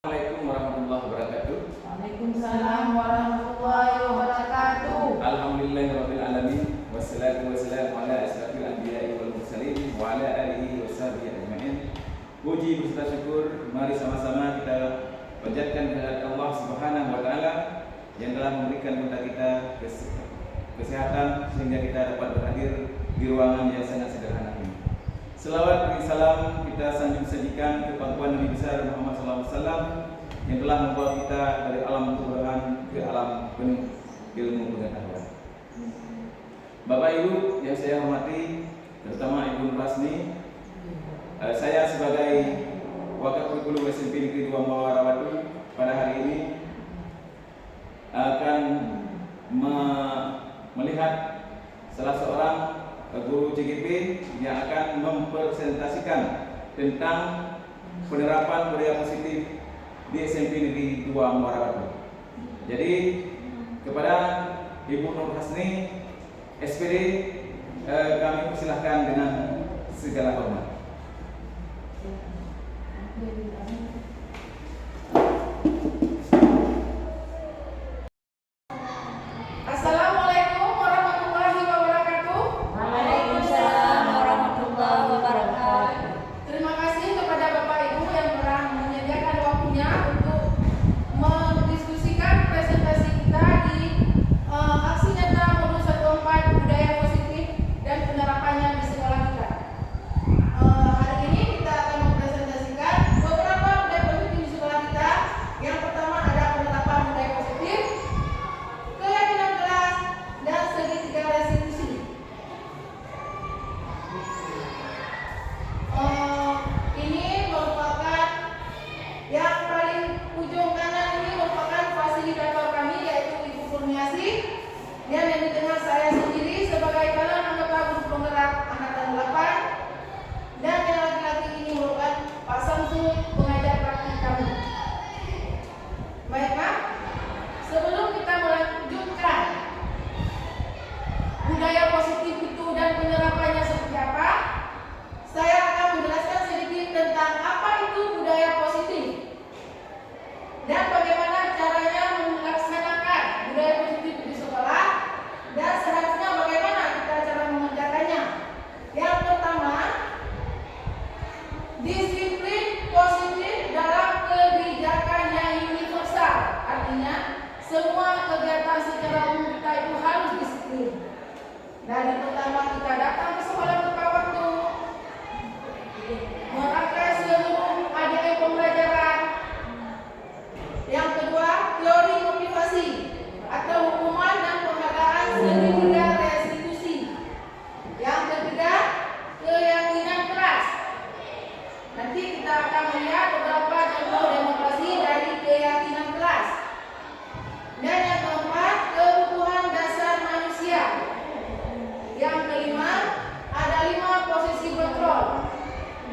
Assalamualaikum warahmatullahi wabarakatuh. Waalaikumsalam warahmatullahi wabarakatuh. Alhamdulillahirabbil alamin wassalatu wassalamu ala asyrafil anbiya'i wal mursalin wa ala alihi washabihi ajmain. Puji beserta syukur mari sama-sama kita panjatkan kehadirat Allah Subhanahu wa taala yang telah memberikan kepada kita kesehatan sehingga kita dapat berhadir di ruangan yang sangat sederhana ini. Selawat dan salam kita sanjung sajikan ke pangkuan Nabi besar Muhammad SAW yang telah membawa kita dari alam kekurangan ke alam penuh ilmu pengetahuan. Bapak Ibu yang saya hormati, terutama Ibu Nur Hasni, saya sebagai Wakil Kurikulum SMP Negeri 2 Mawarawatu pada hari ini akan melihat salah seorang guru CGP yang akan mempresentasikan tentang penerapan budaya positif di SMP Negeri 2 Mawarawatu. Jadi kepada Ibu Nur Hasni SPD kami persilahkan dengan segala hormat. Dari pertama kita datang ke sekolah tepat waktu, mengakses seluruh ADN pembelajaran. Yang kedua, teori motivasi atau hukuman dan penghargaan segitiga restitusi. Yang ketiga, keyakinan keras. Nanti kita akan melihat beberapa contoh demokrasi dari keyakinan keras. Dan yang keempat, kebutuhan dasar manusia. Yang kelima, ada 5 posisi kontrol.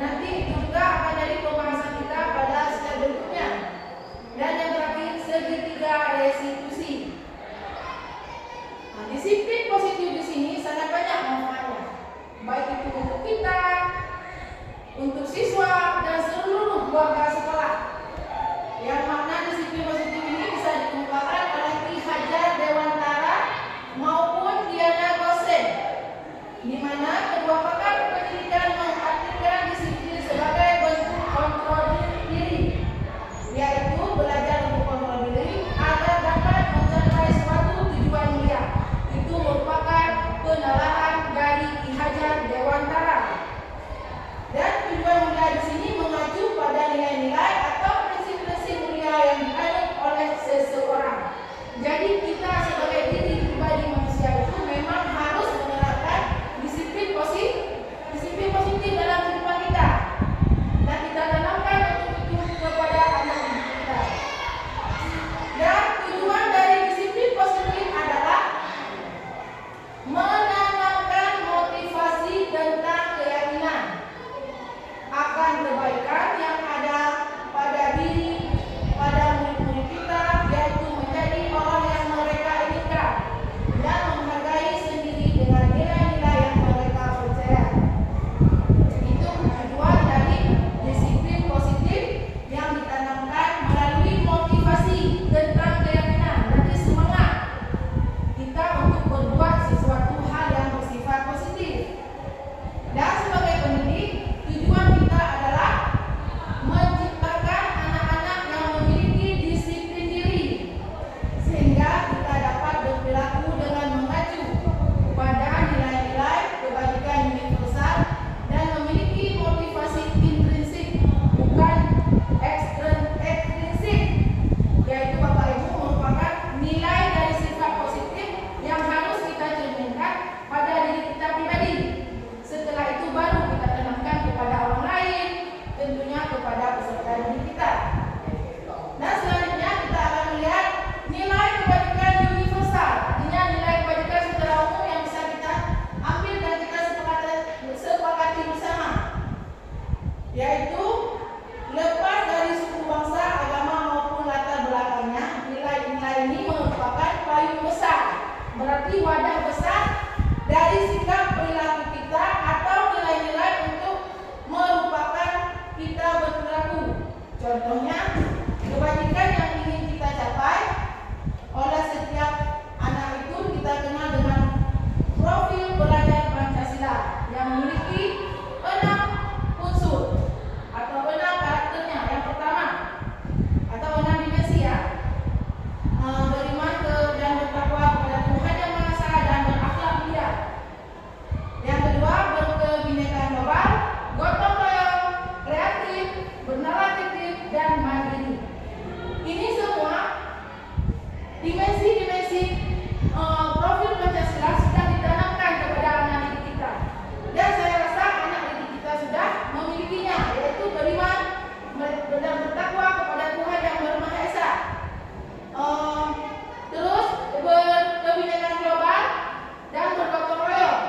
Nanti itu juga akan jadi pembahasan kita pada slide berikutnya. Dan yang terakhir, segitiga restitusi. Disiplin positif di sini sangat banyak manfaatnya. Baik itu untuk kita, untuk siswa, dan seluruh keluarga sekolah. Yang makna disiplin positif ini bisa dikemukakan oleh Ki Hajar Dewantara maupun Diana Gosen, di mana kedua pakar pendidikan mengartikan disiplin sebagai bentuk kontrol diri, yaitu belajar untuk kontrol diri agar dapat mencapai suatu tujuan mulia. Itu merupakan penalaran dari Ki Hajar Dewantara. Dan tujuan mulia di sini berarti wadah besar dari sikap perilaku kita atau nilai-nilai untuk merupakan kita berperilaku. Contohnya, kebajikan yang ingin kita capai oleh setiap anak itu kita kenal dengan profil belajar Pancasila yang memiliki 6 unsur atau 6 karakternya. Yang pertama, atau 6 dimensi ya, beriman dan bertakwa kepada Tuhan Yang Maha Esa dan berakhlak mulia. Yang kedua, berkebinekaan global, gotong royong, kreatif, bernalar tertib, dan mandiri. Ini semua dimensi-dimensi profil Pancasila sudah ditanamkan kepada anak didik kita, dan saya rasa anak didik kita sudah memilikinya, yaitu beriman dan bertakwa kepada Tuhan Yang Maha Esa. Terus berkebinekaan global dan bergotong royong.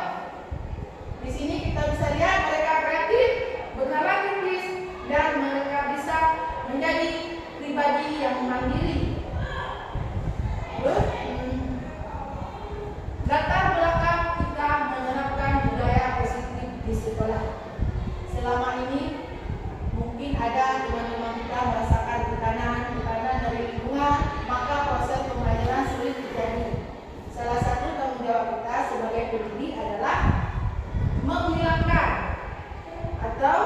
Di sini kita bisa lihat mereka kreatif, bernalar kritis, dan mereka bisa menjadi pribadi yang mandiri. Terus latar belakang kita menerapkan budaya positif di sekolah. Selama ini mungkin ada teman-teman kita merasakan tekanan dari lingkungan, maka proses pembelajaran sulit terjadi. Salah satu tanggung jawab kita sebagai pendidik adalah menghilangkan atau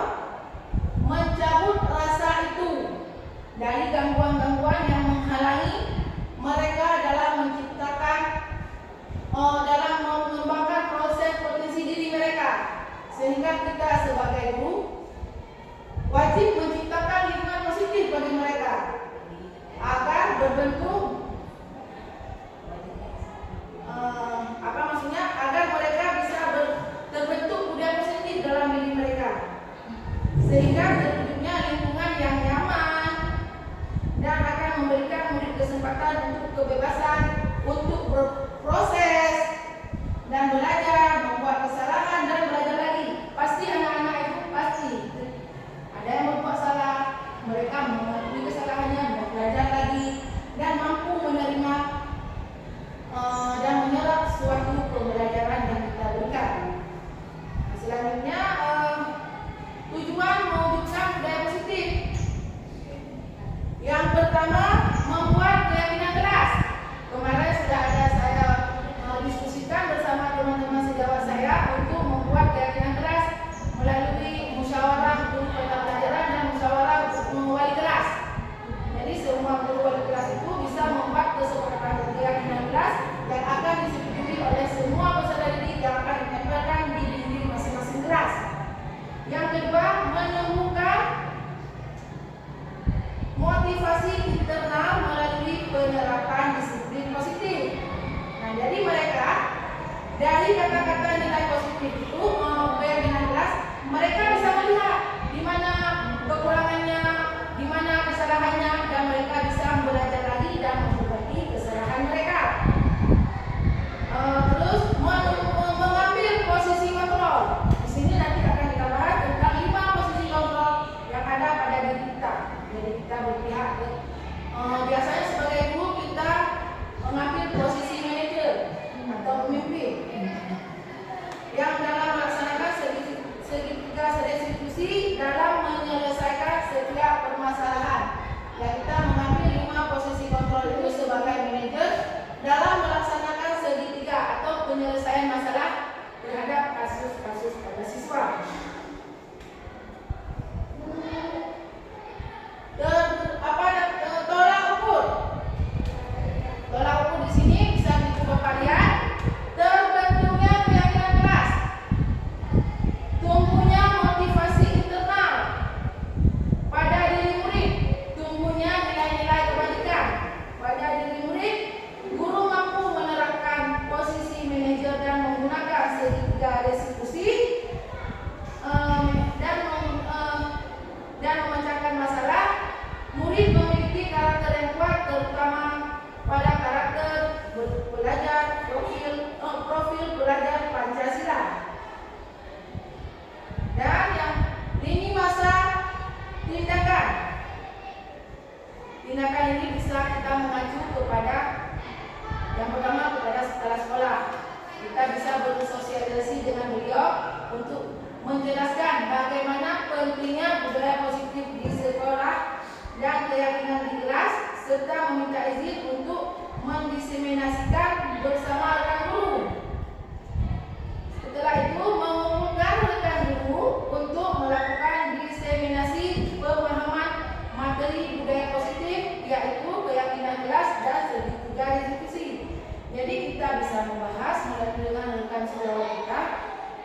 mencabut rasa itu dari gangguan-gangguan yang menghalangi mereka dalam menciptakan dalam mengembangkan proses potensi diri mereka. Sehingga kita sebagai guru wajib menciptakan lingkungan positif bagi mereka agar berbentuk agar mereka bisa terbentuk budaya positif dalam diri mereka, sehingga terwujudnya lingkungan yang nyaman dan akan memberikan murid kesempatan untuk kebebasan untuk berproses dan belajar, membuat kesalahan dan belajar lagi. Pasti anak-anak itu pasti ada yang membuat salah, mereka mengakui kesalahannya, belajar lagi, dan mampu menerima dan menyerap suatu pembelajaran yang kita berikan. Selanjutnya, tujuan mewujudkan budaya positif. Yang pertama, membuat keyakinan keras. Kemarin sudah ada saya diskusikan bersama teman-teman sejawat saya untuk membuat keyakinan keras melalui musyawarah guru peta pelajaran dan musyawarah wali kelas. Jadi semua guru wali kelas itu bisa membuat kesepakatan keyakinan keras yang akan disetujui oleh semua peserta didik yang akan ditempelkan di dinding masing-masing kelas. Yang kedua, menemukan motivasi internal melalui penerapan disiplin positif. Nah, jadi mereka dari kata-kata nilai positif itu keyakinan keras, mereka bisa melihat di mana kekurangannya, di mana kesalahannya, dan mereka bisa belajar lagi dan memperbaiki kesalahan mereka. Terus mengambil posisi kontrol. Di sini nanti akan kita bahas tentang 5 posisi kontrol yang ada pada diri kita. Jadi kita berpihak ke biasanya sebagai guru kita mengambil posisi manajer atau pemimpin yang dalam melaksanakan segitiga diseminasikan bersama rekan guru. Setelah itu mengumpulkan rekan guru untuk melakukan diseminasi pemahaman materi budaya positif, yaitu keyakinan kelas dan segitiga diskusi. Jadi kita bisa membahas dengan rekan saudara kita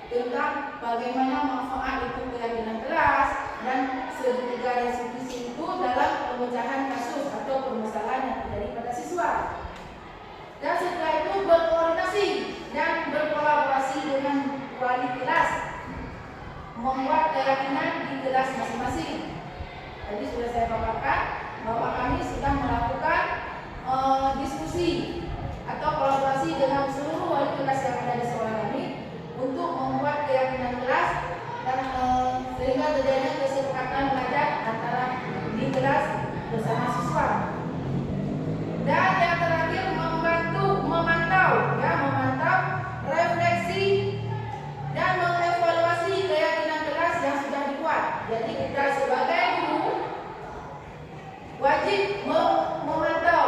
tentang bagaimana manfaat itu keyakinan kelas dan segitiga diskusi itu dalam pemecahan kasus atau permasalahan yang terjadi pada siswa. Dan setelah itu berkoordinasi dan berkolaborasi dengan wali kelas membuat keyakinan di kelas masing-masing. Tadi sudah saya paparkan bahwa kami sudah melakukan diskusi atau kolaborasi dengan seluruh wali kelas yang ada di sekolah kami untuk membuat keyakinan kelas dan sehingga terjadi kesepakatan belajar antara di kelas bersama siswa. Dan yang terakhir memantau refleksi dan mengevaluasi keyakinan kelas yang sudah dibuat. Jadi kita sebagai guru wajib memantau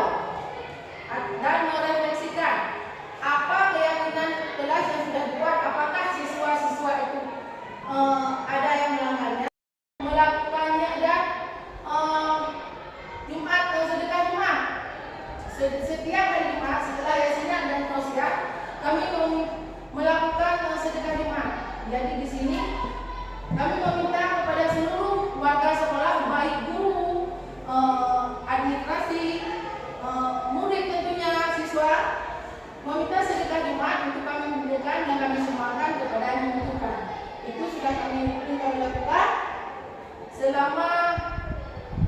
dan merefleksikan apa keyakinan kelas yang sudah dibuat, apakah siswa-siswa itu ada yang melanggarnya, melakukannya, dan Jumat atau sedekah Jumat. Setiap hari Jumat setelah yasinan dan tausiah kami melakukan sedekah Jumat. Jadi di sini kami meminta kepada seluruh warga sekolah, baik guru, administrasi, murid tentunya, siswa, meminta sedekah Jumat untuk kami kumpulkan dan kami sumbangan kepada yang membutuhkan. Itu sudah kami lakukan selama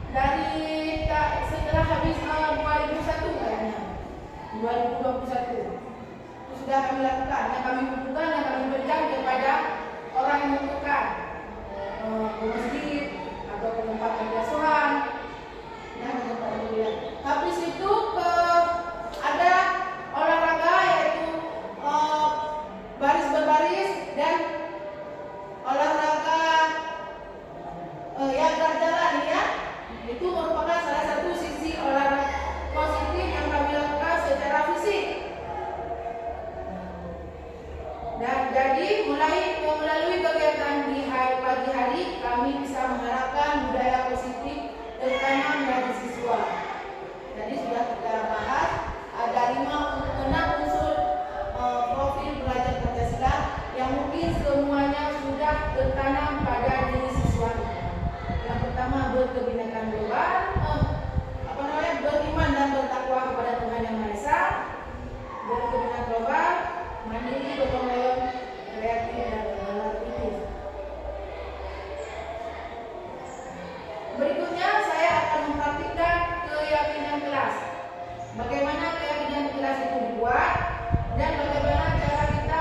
dari setelah habis 2021 kayaknya 2021 itu sudah kami lakukan, yang kami kumpulkan dan kami berikan kepada orang yang membutuhkan, ke masjid atau ke tempat asuhan dan ke tempat kuliah. Habis itu ada olahraga yaitu baris berbaris dan olahraga yang jalan ya. Itu merupakan salah satu sisi olahraga positif yang kami lakukan secara fisik. Dan jadi melalui kegiatan di pagi hari kami bisa mengharapkan budaya positif tertanam dari siswa. Jadi sudah kita bahas ada 6 unsur profil belajar Pancasila yang mungkin semuanya sudah tertanam pada diri siswa. Yang pertama berkebinekaan global, beriman dan bertakwa kepada Tuhan Yang Maha Esa, berkebinekaan global, mandiri, gotong royong, kreatif dan berkreatif. Berikutnya saya akan mempraktikkan keyakinan kelas. Bagaimana keyakinan kelas itu dibuat dan bagaimana cara kita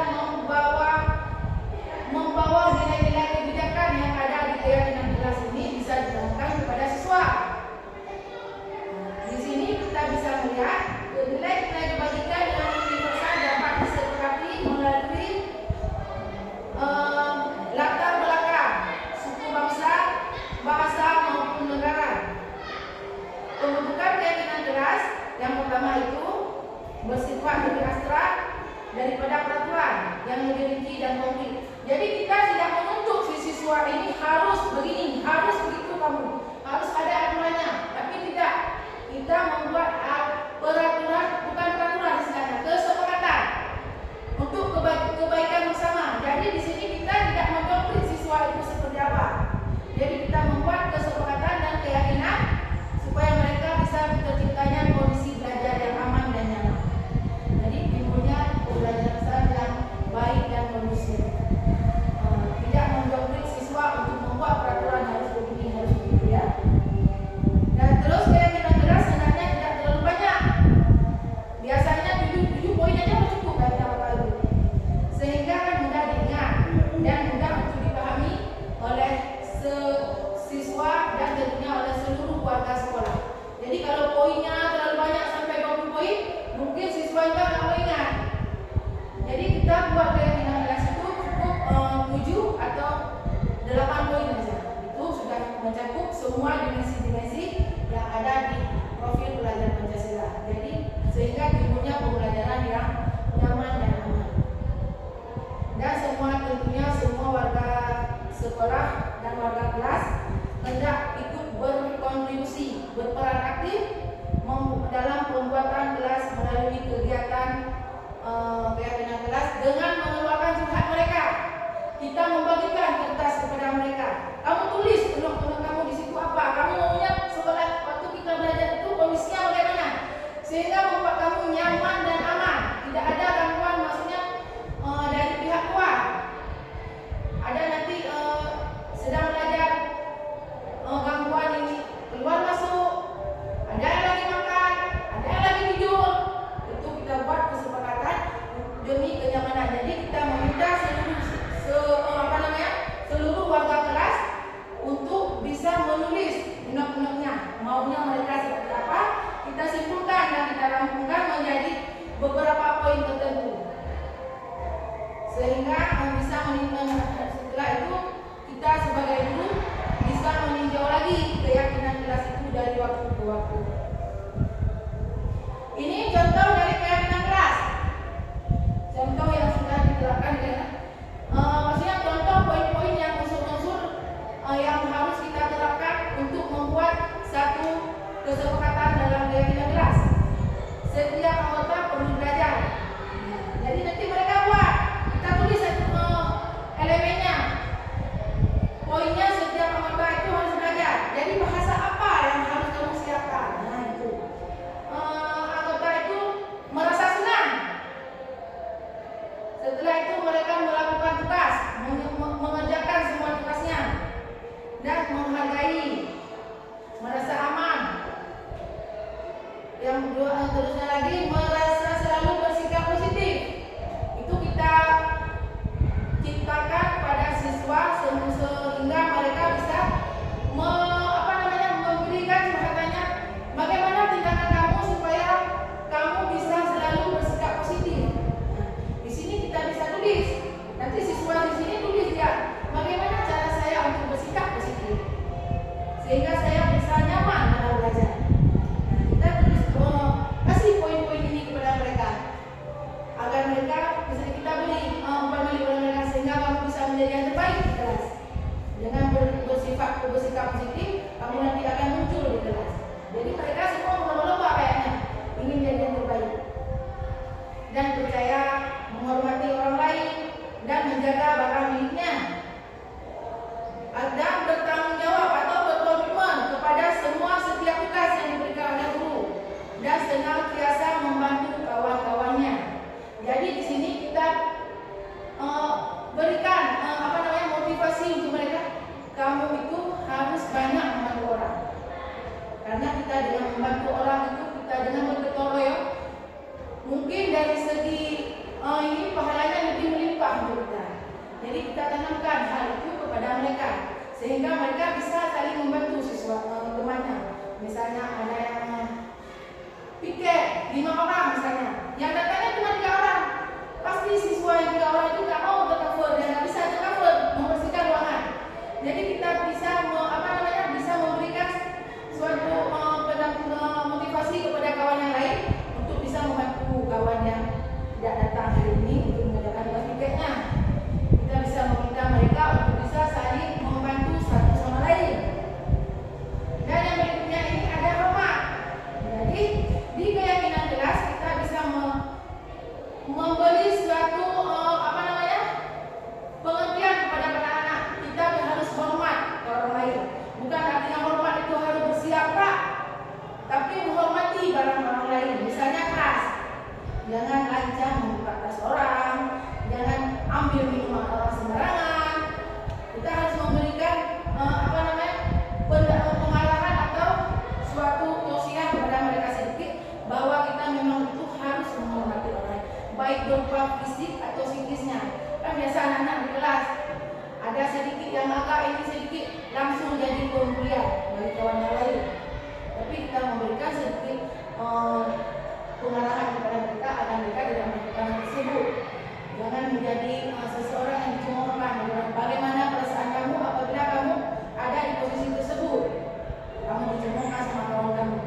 membawa nilai-nilai kebijakan yang ada di keyakinan kelas ini bisa diterapkan kepada siswa. Di sini kita bisa melihat nilai-nilai kebajikan yang universal dapat disepakati melalui latar belakang suku bangsa, bahasa maupun negara. Pembentukan keyakinan kelas yang pertama itu bersifat lebih abstrak daripada peraturan yang lebih rinci dan konkret. Jadi kita tidak menuntut si siswa ini harus begini, harus begitu kamu, harus ada aturannya, tapi tidak. Kita membuat peraturan, bukan peraturan istilahnya, kesepakatan untuk kebaikan bersama. Jadi di sini kita tidak mendoktrin siswa itu seperti apa. Jadi kita membuat kesepakatan dan keyakinan supaya mereka bisa terciptanya kondisi belajar yang aman dan nyaman. Jadi timbulnya pembelajaran yang baik dan kondusif. Tidak mendoktrin siswa untuk membuat peraturan harus begini, sehingga membuat kamu nyaman dan aman. Tidak ada gangguan, maksudnya dari pihak luar. Ada nanti sedang belajar gangguan ini keluar masuk, ada yang lagi makan, ada yang lagi tidur. Itu kita buat kesepakatan demi kenyamanan. Jadi kita meminta seluruh warga kelas untuk bisa menulis unek-uneknya, maunya mereka seperti apa. Kita simpulkan dan kita rampungkan menjadi beberapa poin tertentu, sehingga bisa setelah itu kita sebagai guru bisa meninjau lagi keyakinan kelas itu dari waktu ke waktu. Ini contoh dari keyakinan kelas, contoh yang sudah diterapkan ya. Maksudnya contoh poin-poin yang unsur-unsur yang harus kita terapkan untuk membuat satu kesepakatan dalam keyakinan kelas. Setiap anggota perlu belajar. Jadi nanti mereka buat, kita tulis satu elemennya, poinnya setiap anggota itu harus belajar. Jadi bahasa apa yang harus kamu siapkan? Nah itu anggota itu merasa senang. Setelah itu mereka melakukan tugas, mengerjakan semua tugasnya dan menghargai, merasa aman. Yang kedua, terusnya lagi merasa selalu bersikap positif. Itu kita ciptakan pada siswa sehingga mereka bisa memberikan curhatannya, bagaimana tindakan kamu supaya kamu bisa selalu bersikap positif. Di sini kita bisa tulis. Nanti siswa di sini tulis ya, bagaimana cara saya untuk bersikap positif sehingga saya bisa nyaman dalam belajar. Kita tulis kasih poin-poin ini kepada mereka agar mereka bisa kita beli kepada mereka sehingga kamu bisa menjadi yang terbaik di kelas. Dengan bersikap positif, kamu nanti akan muncul di kelas. Jadi mereka semua berlomba-lomba kayaknya ingin menjadi yang terbaik dan percaya, menghormati orang lain dan menjaga barang miliknya. Ada bertanggung jawab atau berkomitmen kepada semua setiap tugas yang diberikan oleh guru dan senantiasa membantu kawan-kawannya. Jadi di sini kita berikan motivasi untuk mereka. Kamu itu harus banyak membantu orang, karena kita dengan membantu orang itu kita dengan bergotong royong, mungkin dari segi ini pahalanya lebih melimpah untuk kita. Jadi kita tanamkan hal itu kepada mereka sehingga mereka bisa saling membantu siswa temannya. Misalnya ada yang piket 5 orang misalnya, yang datangnya cuma 3 orang, pasti siswa yang 3 orang itu nggak mau tercover dan nggak bisa tercover membersihkan ruangan. Jadi kita bisa bisa memberikan suatu motivasi kepada kawan yang lain untuk bisa membantu kawan yang tidak datang hari ini untuk mengerjakan tugas piketnya. Kita bisa meminta mereka untuk bisa saling membantu satu sama lain. Dan yang berikutnya ini ada hormat. Jadi di keyakinan kelas kita bisa memberi suatu pengertian kepada anak-anak. Kita harus hormat ke orang lain. Bukan artinya hormat itu harus bersiapa, tapi menghormati barang orang lain. Misalnya kelas, jangan lancang membuka tas orang, jangan ambil minuman orang sembarangan. Kita harus memberikan pengarahan atau suatu tausiah kepada mereka sedikit bahwa kita memang itu harus menghormati orang, baik berupa fisik atau psikisnya. Kan biasa anak-anak di kelas ada sedikit yang agak ini sedikit langsung jadi pembulian bagi kawan yang lain. Tapi kita memberikan sedikit pengarahan kepada mereka agar mereka tidak melakukan hal tersebut. Jangan menjadi seseorang yang dicemoohkan. Bagaimana perasaan kamu apabila kamu ada di posisi tersebut? Kamu dicemoohkan sama kawan kamu.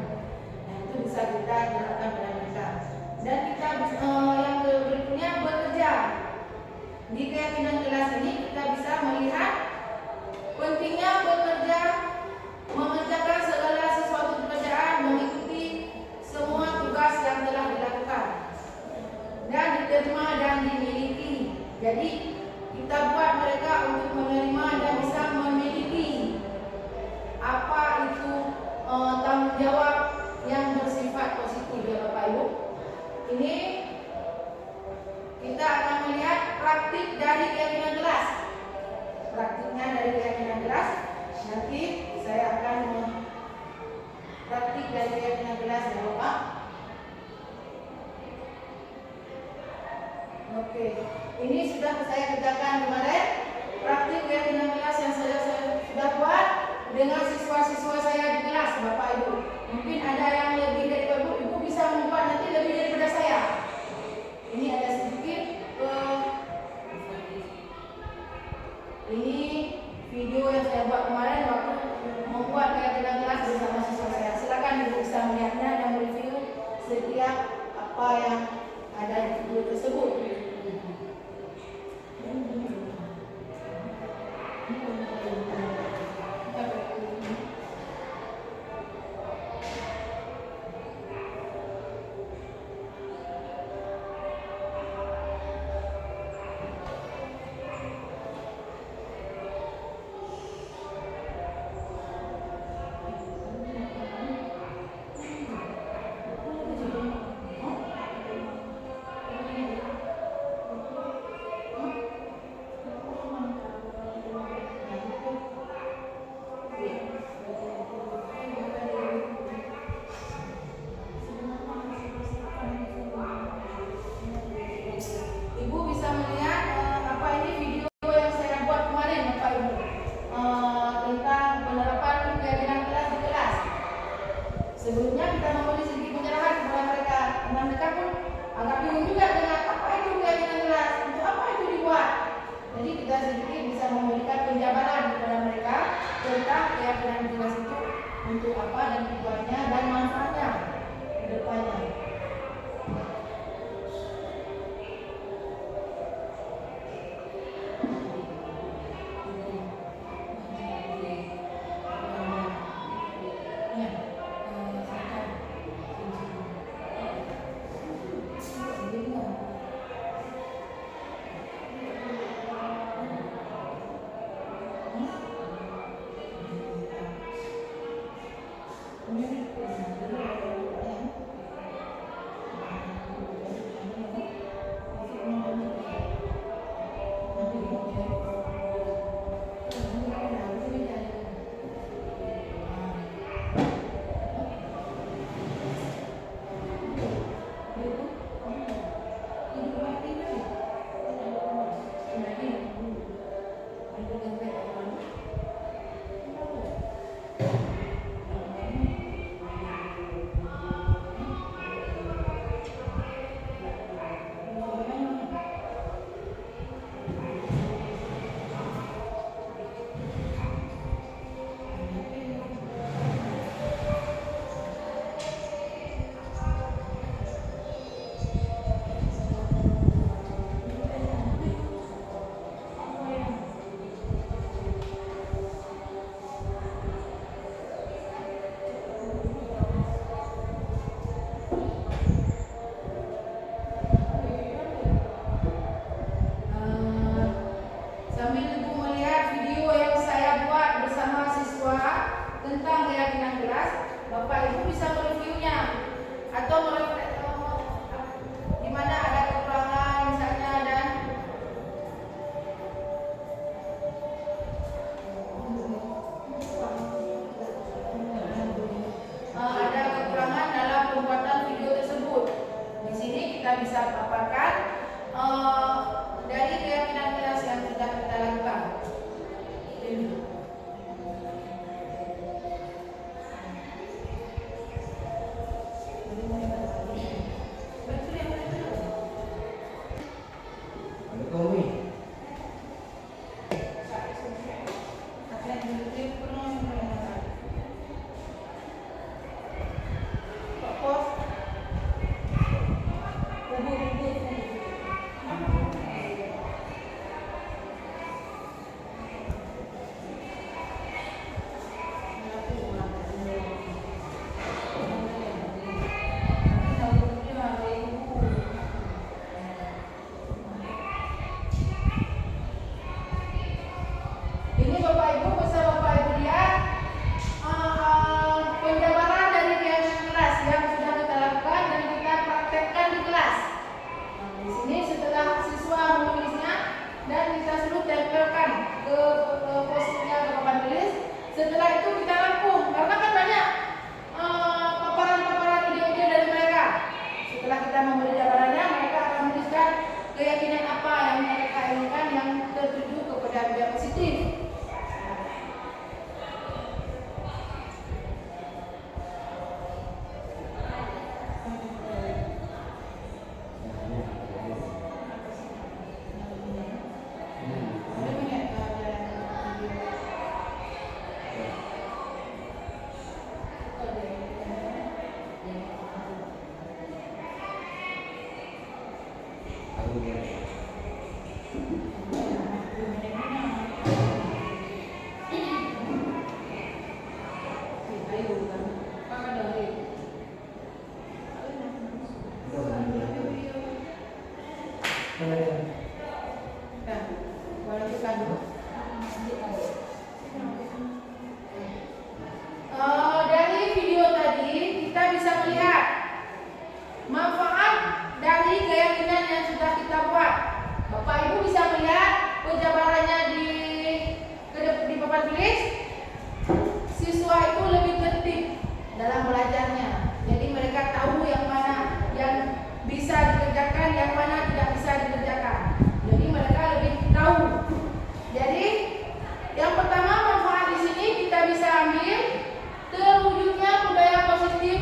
Nah itu bisa kita terapkan pada mereka. Dan kita yang berikutnya bekerja. Di keyakinan kelas ini kita bisa melihat pentingnya bekerja, mengerjakan segala sesuatu pekerjaan, mengikuti semua tugas yang telah dilakukan dan diterima dan dimiliki. Jadi kita buat mereka untuk menerima dan bisa memiliki apa itu tanggung jawab yang bersifat positif ya Bapak Ibu. praktik dari keyakinan jelas. Praktiknya dari keyakinan jelas. Nanti saya akan praktik dari keyakinan jelas ya Bapak. Oke, ini sudah saya kerjakan kemarin. Praktik keyakinan jelas yang saya sudah buat dengan siswa-siswa saya di kelas, Bapak Ibu. Mungkin ada yang lebih dari Ibu bisa membuat nanti lebih daripada saya. Ini ada sedikit ini video yang saya buat kemarin waktu membuat keyakinan jelas bersama siswa saya. Silakan Ibu bisa melihatnya dan mereview setiap apa yang ada di video tersebut. Ibu bisa melihat apa ini video yang saya buat kemarin Bapak Ibu tentang penerapan keyakinan kelas di kelas. Sebelumnya kita memberi sedikit pencerahan kepada mereka, karena mereka pun agak bingung juga dengan apa itu keyakinan kelas, untuk apa itu dibuat. Jadi kita sedikit bisa memberikan penjabaran kepada mereka tentang keyakinan kelas itu untuk apa dan tujuannya dan manfaatnya ke depannya. Sambil Ibu melihat video yang saya buat bersama siswa tentang keyakinan kelas, Bapak Ibu bisa mereviewnya atau di mana ada kekurangan misalnya dan ada kekurangan dalam pembuatan video tersebut. Di sini kita bisa paparkan dari keyakinan kelas yang sudah kita lakukan. dan kita suruh tempelkan ke posisinya ke papan tulis. Setelah itu kita rangkum karena kan banyak paparan-paparan ide-ide dari mereka. Setelah kita memberi jawabannya, mereka akan menuliskan keyakinan apa yang mereka inginkan yang tertuju kepada bidang positif. Dari video tadi kita bisa melihat manfaat dari keyakinan yang sudah kita buat. Bapak Ibu bisa melihat penjabarannya di papan tulis. Siswa itu lebih tertib dalam belajarnya. Jadi mereka tahu yang mana yang bisa dikerjakan, yang mana tidak bisa dikerjakan. Jadi mereka lebih tahu. Jadi yang pertama manfaat di sini kita bisa ambil terwujudnya budaya positif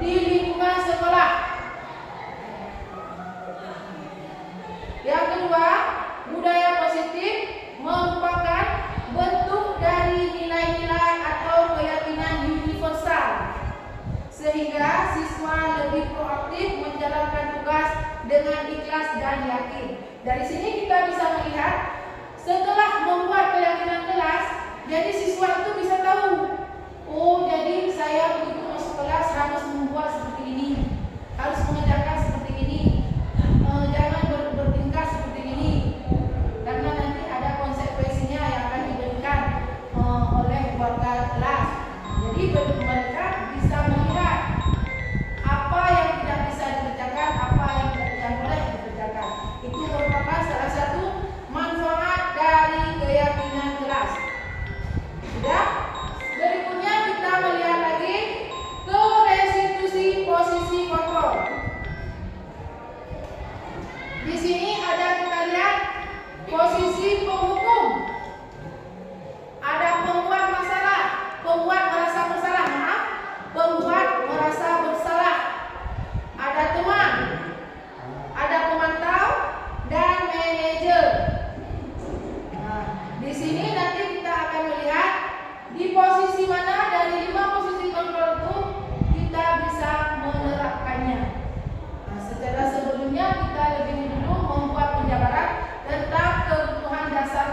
di lingkungan sekolah. Yang kedua, budaya positif merupakan bentuk dari nilai-nilai atau keyakinan universal, sehingga siswa lebih proaktif menjalankan tugas dengan ikhlas dan yakin. Dari sini kita bisa melihat setelah membuat keyakinan kelas, jadi siswa itu bisa tahu, oh jadi saya begitu masuk kelas harus membuat seperti ini, harus mengerjakan seperti ini, jangan bertingkah seperti ini, karena nanti ada konsekuensinya yang akan diberikan oleh warga kelas. Jadi mereka bisa melihat apa yang tidak bisa dikerjakan, apa yang boleh dikerjakan. Itu merupakan salah satu manfaat dari keyakinan kelas. Sudah? Berikutnya kita melihat lagi ke restitusi posisi kontrol. Di sini ada kita lihat posisi penghukum. Ada pembuat masalah, pembuat merasa bersalah, pembuat merasa bersalah. Ada teman, ada pemantau, dan manajer. Nah, di sini nanti kita akan melihat di posisi mana dari 5 posisi kontrol itu kita bisa menerapkannya. Nah, secara sebelumnya kita lebih dulu membuat penjabaran tentang kebutuhan dasar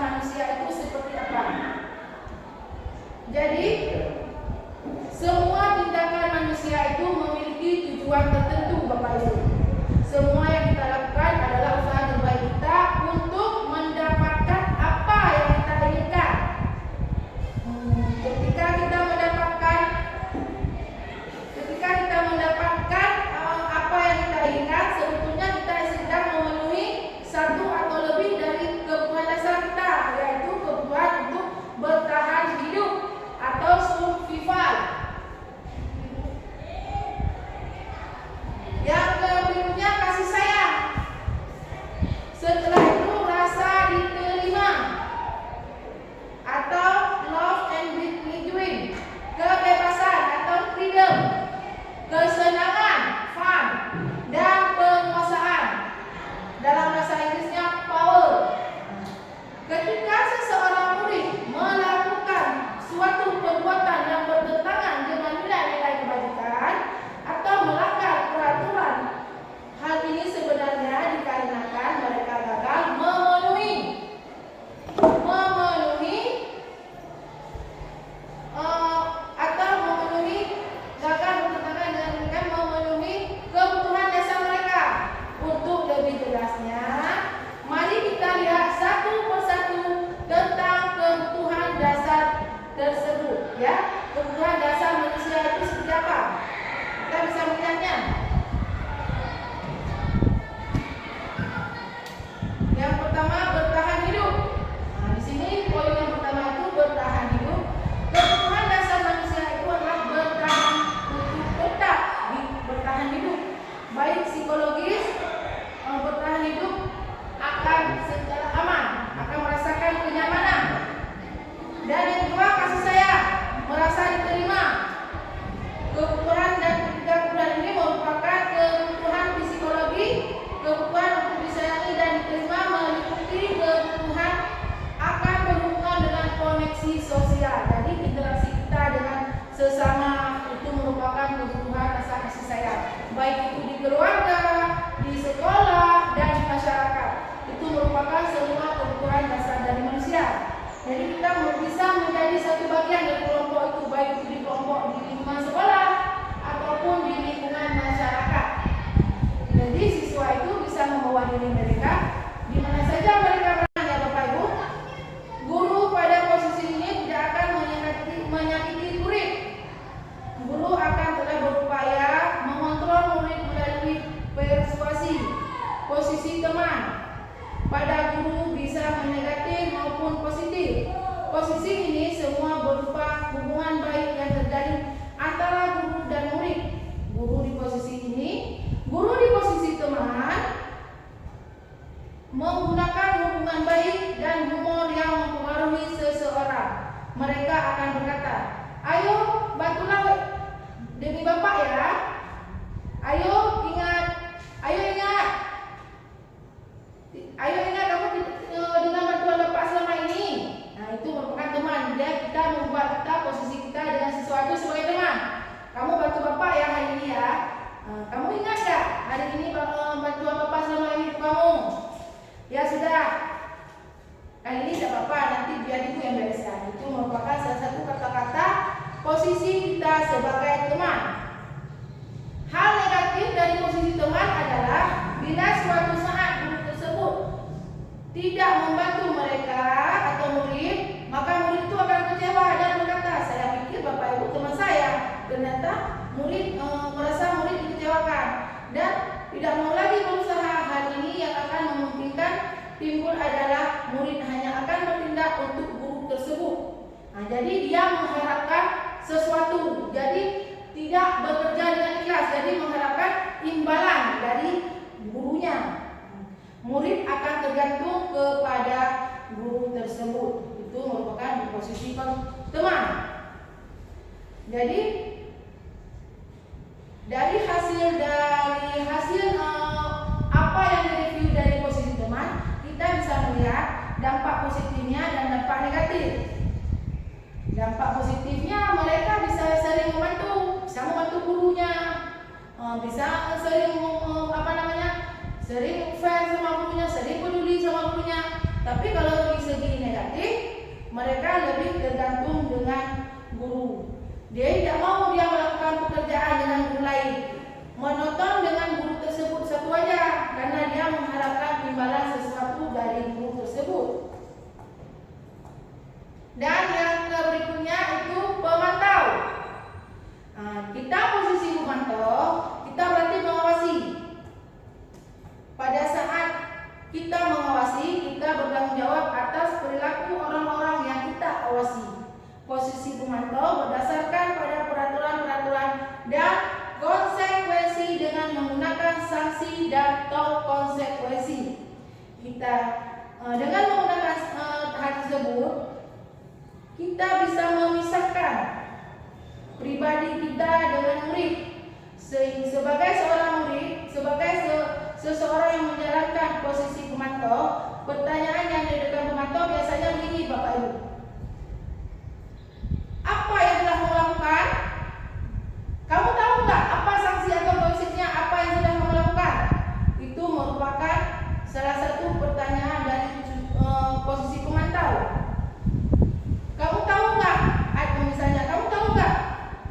posisi ini semua berupa hubungan baik yang terjadi antara guru dan murid. Guru di posisi ini, guru di posisi teman, menggunakan hubungan baik dan humor yang mempengaruhi seseorang. Mereka akan berkata, ayo bantulah demi Bapak ya. Ayo ingat kamu dengan bantuan Bapak selama ini. Nah, itu merupakan teman. Dia kita membuat kita posisi kita dengan sesuatu sebagai teman. Kamu bantu Bapak ya hari ini ya. Kamu ingat gak hari ini bantuan Bapak selama ini untuk kamu? Ya sudah. Kali ini tidak apa-apa, nanti biar ibu yang bereskan. Itu merupakan salah satu kata-kata posisi kita sebagai teman. Hal negatif dari posisi teman adalah bila suatu saat guru tersebut tidak membantu mereka atau murid, maka murid itu akan kecewa dan berkata, saya pikir Bapak Ibu teman saya. Ternyata murid merasa murid dikecewakan dan tidak mau lagi berusaha. Hal ini yang akan memungkinkan timbul adalah murid hanya akan bertindak untuk guru tersebut. Nah, jadi dia mengharapkan sesuatu, jadi tidak bekerja dengan ikhlas, jadi mengharapkan imbalan dari gurunya. Murid akan tergantung kepada guru tersebut. Itu merupakan di posisi teman. Jadi dari hasil apa yang direview dari posisi teman, kita bisa melihat dampak positifnya dan dampak negatif. Dampak positifnya, mereka bisa sering membantu gurunya, bisa sering sering fair sama gurunya, sering peduli sama gurunya. Tapi kalau di segi negatif, mereka lebih tergantung dengan guru. Dia tidak mau dia melakukan pekerjaan dengan guru lain, menonton dengan guru tersebut satu aja, karena dia mengharapkan imbalan sesuatu dari guru tersebut. Dan yang berikutnya itu pemantau. Kita posisi pemantau, kita berarti mengawasi. Pada saat kita mengawasi, kita bertanggung jawab atas perilaku orang-orang yang kita awasi. Posisi pemantau berdasarkan pada peraturan-peraturan dan konsekuensi dengan menggunakan sanksi dan atau konsekuensi. Kita dengan menggunakan hal tersebut, kita bisa memisahkan pribadi kita dengan murid. Sebagai seorang murid, sebagai seseorang yang menjalankan posisi pemantau, pertanyaan yang diberikan pemantau biasanya begini, Bapak Ibu. Apa yang telah kamu lakukan? Kamu tahu nggak apa sanksi atau konsekuensinya apa yang sudah kamu lakukan? Itu merupakan salah satu pertanyaan dari posisi pemantau. Kamu tahu nggak? Misalnya, kamu tahu nggak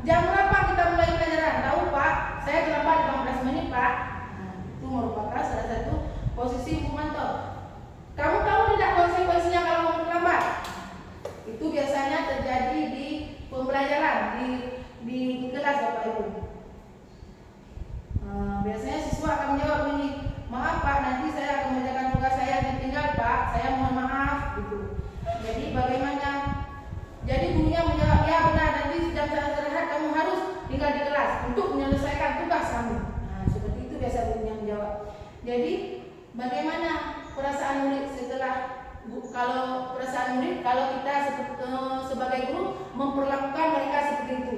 jam berapa kita mulai pelajaran? Tahu Pak, saya terlambat 15 menit Pak. Itu merupakan salah satu posisi pemantau. Kamu tahu tidak konsekuensinya kalau kamu terlambat? Itu biasanya terjadi di pembelajaran di kelas Bapak Ibu. Biasanya siswa akan menjawab ini, maaf Pak, nanti saya akan mengerjakan tugas saya ditinggal Pak, saya mohon maaf gitu. Jadi bagaimana? Jadi gurunya menjawab, ya benar, nanti jam istirahat kamu harus tinggal di kelas untuk menyelesaikan tugas kamu. Nah, seperti itu biasa gurunya menjawab. Jadi bagaimana perasaan murid kalau kita sebagai guru memperlakukan mereka seperti itu?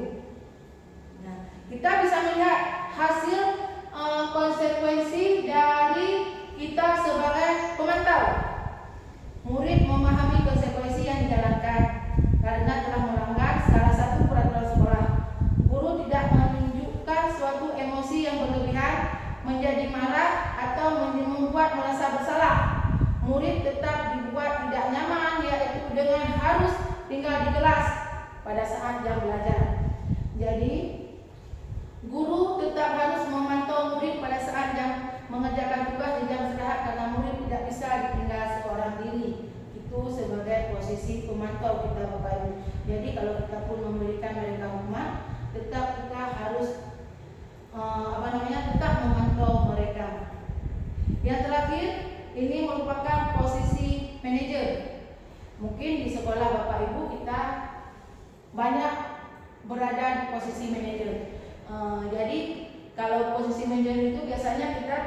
Nah, kita bisa melihat hasil konsekuensi dari kita sebagai pemantau. Murid memahami konsekuensi yang dijalankan karena telah melanggar salah satu peraturan sekolah. Guru tidak menunjukkan suatu emosi yang berlebihan, menjadi marah atau membuat merasa bersalah. Murid tetap dibuat tidak nyaman, yaitu dengan harus tinggal di kelas pada saat jam belajar. Jadi guru tetap harus memantau murid pada saat jam mengerjakan tugas di jam istirahat karena murid tidak bisa ditinggal seorang diri. Itu sebagai posisi pemantau kita Bapak Ibu. Jadi kalau kita pun memberikan mereka hukuman, tetap kita harus tetap memantau mereka. Yang terakhir, ini merupakan posisi manajer. Mungkin di sekolah Bapak Ibu kita banyak berada di posisi manajer. Jadi kalau posisi manajer itu biasanya kita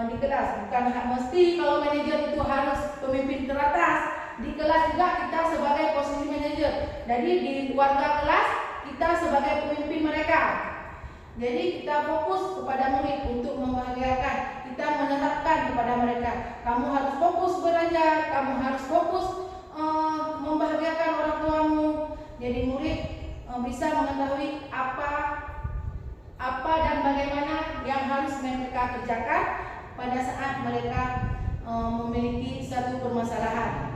di kelas, bukan mesti kalau manajer itu harus pemimpin teratas. Di kelas juga kita sebagai posisi manajer. Jadi di warga kelas kita sebagai pemimpin mereka. Jadi kita fokus kepada murid untuk membahagiakan. Kita menerapkan kepada mereka, kamu harus fokus belajar, kamu harus fokus membahagiakan orang tuamu. Jadi murid bisa mengetahui apa dan bagaimana yang harus mereka kerjakan pada saat mereka memiliki satu permasalahan.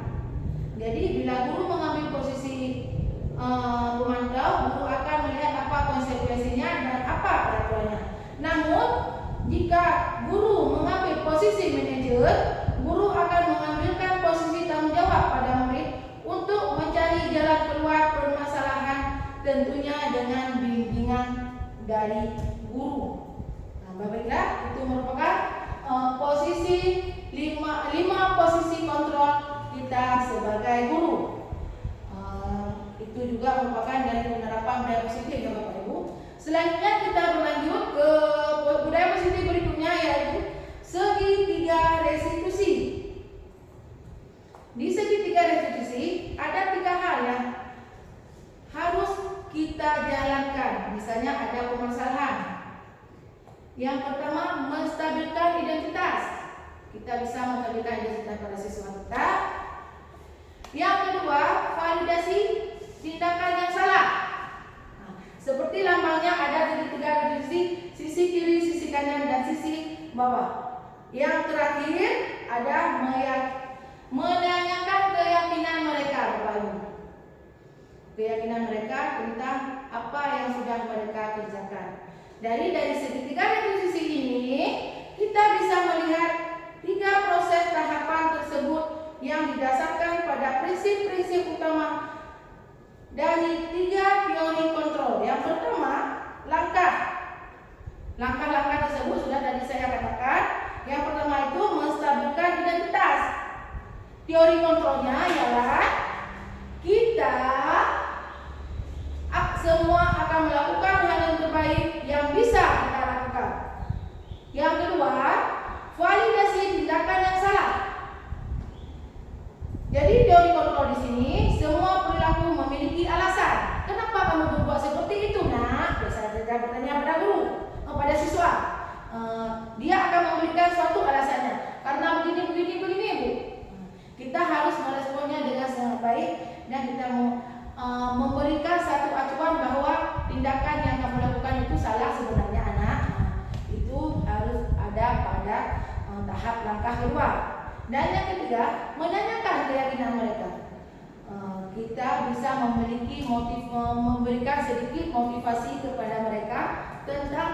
Jadi bila guru mengambil posisi pemantau, guru akan melihat apa konsekuensinya dan apa peraturannya. Namun jika guru mengambil posisi manajer, guru akan mengambilkan posisi tanggung jawab pada murid untuk mencari jalan keluar permasalahan, tentunya dengan bimbingan dari guru. Nah, baiklah, itu merupakan posisi lima posisi kontrol kita sebagai guru. Itu juga merupakan dari penerapan budaya positif ya Bapak Ibu. Selanjutnya kita berlanjut ke budaya positif berikutnya, yaitu segitiga restitusi. Di segitiga restitusi ada 3 hal yang harus kita jalankan. Misalnya ada permasalahan. Yang pertama, menstabilkan identitas. Kita bisa menstabilkan identitas pada siswa kita. Yang kedua, validasi tindakan yang salah. Nah, seperti lambangnya ada segitiga restitusi, sisi kiri, sisi kanan, dan sisi bawah. Yang terakhir ada menanyakan keyakinan mereka, Bapak Ibu. Keyakinan mereka tentang apa yang sudah mereka kerjakan. Dari segitiga restitusi ini kita bisa melihat 3 proses tahapan tersebut yang didasarkan pada prinsip-prinsip utama dari 3 teori kontrol. Yang pertama, langkah-langkah tersebut sudah tadi saya katakan. Yang pertama itu menstabilkan identitas. Teori kontrolnya ialah kita semua akan melakukan hal yang terbaik yang bisa kita lakukan. Yang kedua, validasi tindakan yang salah. Jadi teori kontrol di sini, semua perilaku memiliki alasan. Kenapa kamu berbuat seperti itu, Nak? Biasa saya bertanya pada guru, pada siswa. Dia akan memberikan suatu alasannya. Karena begini, Bu. Kita harus meresponnya dengan sangat baik dan kita memberikan satu acuan bahwa tindakan yang kamu lakukan itu salah sebenarnya, anak. Itu harus ada pada tahap langkah kedua. Dan yang ketiga, menanyakan keyakinan mereka. Kita bisa memberikan sedikit motivasi kepada mereka tentang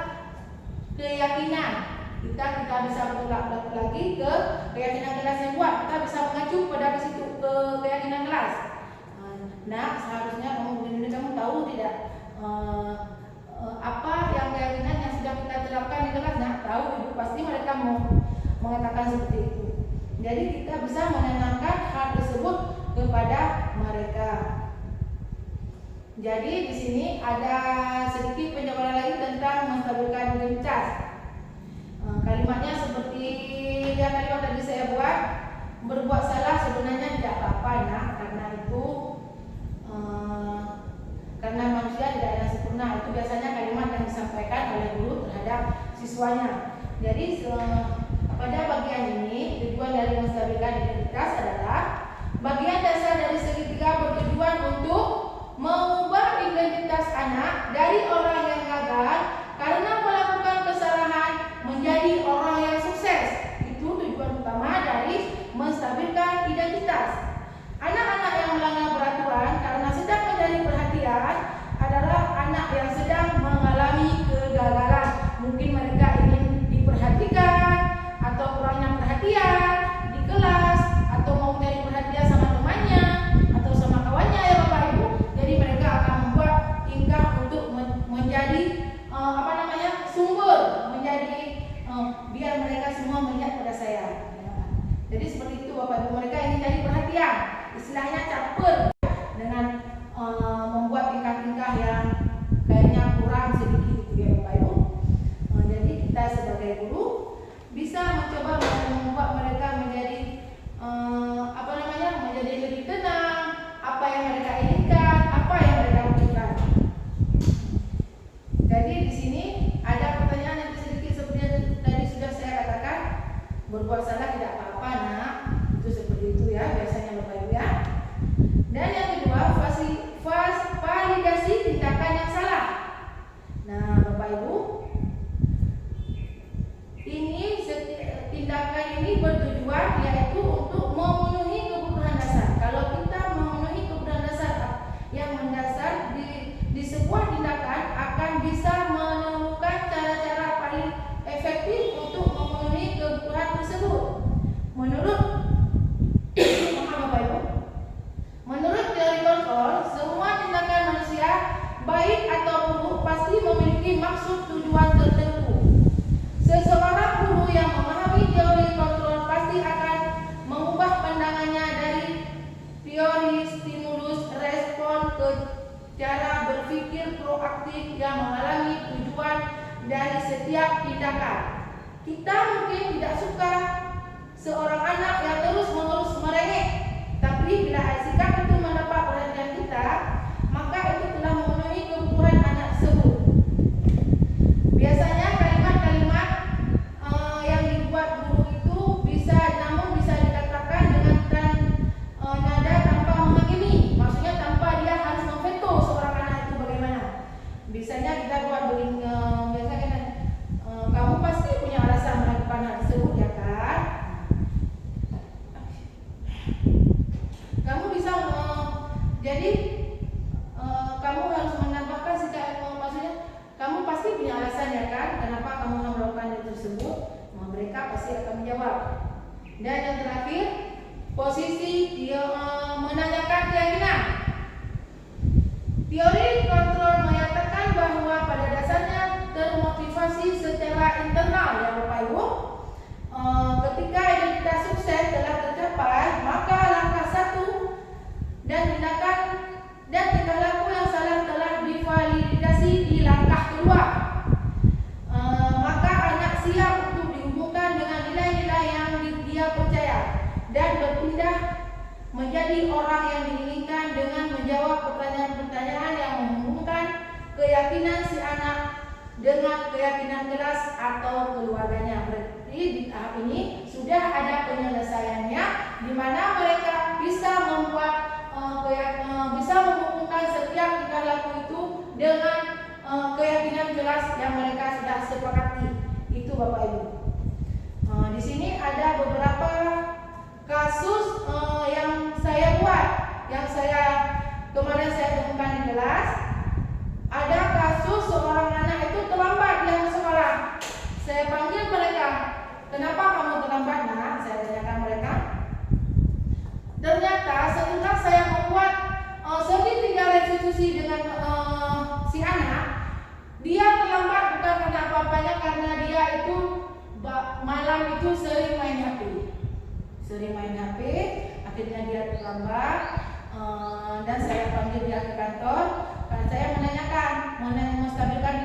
keyakinan. Kita bisa bertolak lagi ke keyakinan kelas yang kuat. Kita bisa mengacu pada ke keyakinan kelas. Nah, seharusnya kamu tahu tidak apa yang keyakinan yang sudah kita terapkan di kelas? Nah, tahu Ibu, pasti mereka mau mengatakan seperti itu. Jadi kita bisa menanamkan hal tersebut kepada mereka. Jadi di sini ada sedikit penjabaran lagi tentang menstabilkan identitas. Kalimatnya seperti yang kalimat tadi saya buat, berbuat salah sebenarnya tidak apa-apa, Nak, karena itu karena manusia tidak ada sempurna. Itu biasanya kalimat yang disampaikan oleh guru terhadap siswanya. Jadi pada bagian ini tujuan dari menstabilkan identitas adalah bagian dasar dari segitiga bertujuan untuk mengubah identitas anak dari orang yang gagal karena melakukan kesalahan menjadi orang yang sukses. Itu tujuan utama dari menstabilkan identitas. Anak-anak yang melanggar peraturan karena sedang mencari perhatian adalah anak yang sedang mengalami kegagalan. Mungkin mereka ingin diperhatikan atau kurangnya perhatian di kelas, atau mau mencari perhatian sama temannya atau sama kawannya, ya Bapak Ibu. Jadi mereka akan membuat tingkah untuk menjadi sumber, menjadi biar mereka semua melihat pada saya. Jadi seperti itu Bapak Ibu, mereka ingin cari perhatian. istilahnya caper dengan membuat tingkah-tingkah yang kayaknya kurang sedikit gitu ya Bapak Ibu. Jadi kita sebagai guru bisa mencoba membuat mereka menjadi menjadi lebih tenang, apa yang mereka inginkan, apa yang mereka butuhkan. Jadi di sini ada pertanyaan yang sedikit seperti yang tadi sudah saya katakan, berbuat salah tidak apa-apa nak, itu seperti itu ya biasanya Bapak Ibu ya. Dan yang kedua, validasi tindakan yang salah. Nah Bapak Ibu, ini tindakan ini bertujuan yaitu untuk memenuhi kebutuhan dasar. Kalau kita memenuhi kebutuhan dasar yang mendasar di sebuah tindakan akan bisa menemukan cara-cara paling efektif untuk memenuhi kebutuhan tersebut. Menurut teori kontrol, semua tindakan manusia baik atau buruk pasti memiliki maksud tujuan tertentu. Seseorang guru yang memahami teori kontrol pasti akan mengubah pandangannya dari teori stimulus respon ke cara berpikir proaktif yang mengalami tujuan dari setiap tindakan. Kita mungkin tidak suka seorang anak yang terus-menerus merengek, tapi bila sikap itu mendapat perhatian kita, maka itu telah memenuhi kebutuhan anak tersebut. Biasanya kalimat-kalimat yang dibuat guru itu bisa dikatakan dengan nada tanpa menghakimi, maksudnya tanpa dia harus memveto seorang anak itu bagaimana. Biasanya kita buat biasanya kamu pasti punya alasan melakukan hal tersebut ya kan? Kamu bisa jadi kamu harus menambahkan maksudnya kamu pasti punya alasan ya kan kenapa kamu melakukan hal tersebut. Mereka pasti akan menjawab. Dan yang terakhir, posisi dia menanyakan keyakinan. Teori kontrol menyatakan bahwa pada dasarnya termotivasi secara internal ya Bapak Ibu. Ketika identitas sukses telah tercapai, maka langkah satu dan tindakan dan tingkah laku yang salah telah divalidasi di langkah kedua. Maka anak siap untuk dihubungkan dengan nilai-nilai yang dia percaya dan berpindah menjadi orang yang diinginkan dengan menjawab pertanyaan-pertanyaan yang menghubungkan keyakinan si anak dengan keyakinan kelas atau keluarganya. Berarti di tahap ini sudah ada penyelesaiannya, di mana mereka bisa bisa menghubungkan setiap tingkah laku itu dengan keyakinan jelas yang mereka sudah sepakati. Itu Bapak Ibu. Di sini ada beberapa kasus yang saya buat, yang kemarin saya temukan di kelas. Ada kasus seorang anak itu terlambat dia ke sekolah. Saya panggil mereka, kenapa kamu terlambat nak? Saya tanyakan mereka. Ternyata setelah saya membuat segitiga restitusi dengan si anak, dia terlambat bukan karena apa-apanya, karena dia itu malam itu sering main HP. Akhirnya dia terlambat. Dan saya panggil dia ke kantor. Saya menanyakan, menstabilkan